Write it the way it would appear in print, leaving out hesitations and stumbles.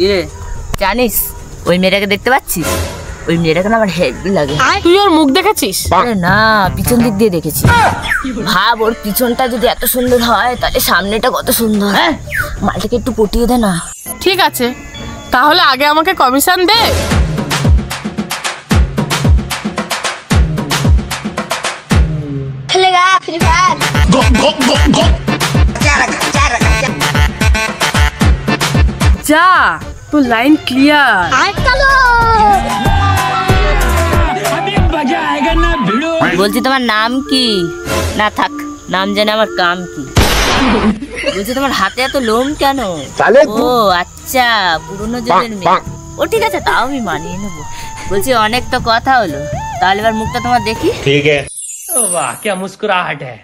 ইরে জানিস ওই মেয়েটাকে দেখতে পাচ্ছিস? ওই মেয়েটাকে না আমার হেভি লাগে। তুই ওর মুখ দেখেছিস? আরে না, পিছন দিক দিয়ে দেখেছি। ভাব ওর পিছনটা যদি এত সুন্দর হয় তাহলে সামনেটা কত সুন্দর। মালটাকে একটু পটিয়ে দে না। ঠিক আছে, তাহলে আগে আমাকে কমিশন দে। खेलेगा फ्री फायर যা, তোর লাইন ক্লিয়ার। चलो বলছি তোমার নাম কি? না থাক, নাম জানে আমার কাম কি। বলছি তোমার হাতে এত লোম কেন? ও আচ্ছা, পুরনো যুগের মেয়ে। ও ঠিক আছে, তাও আমি মানিয়ে নেবো। বলছি অনেক তো কথা হলো, তাহলে এবার মুখটা তোমার দেখি। ठीक है। वाह क्या मुस्कुराहट है।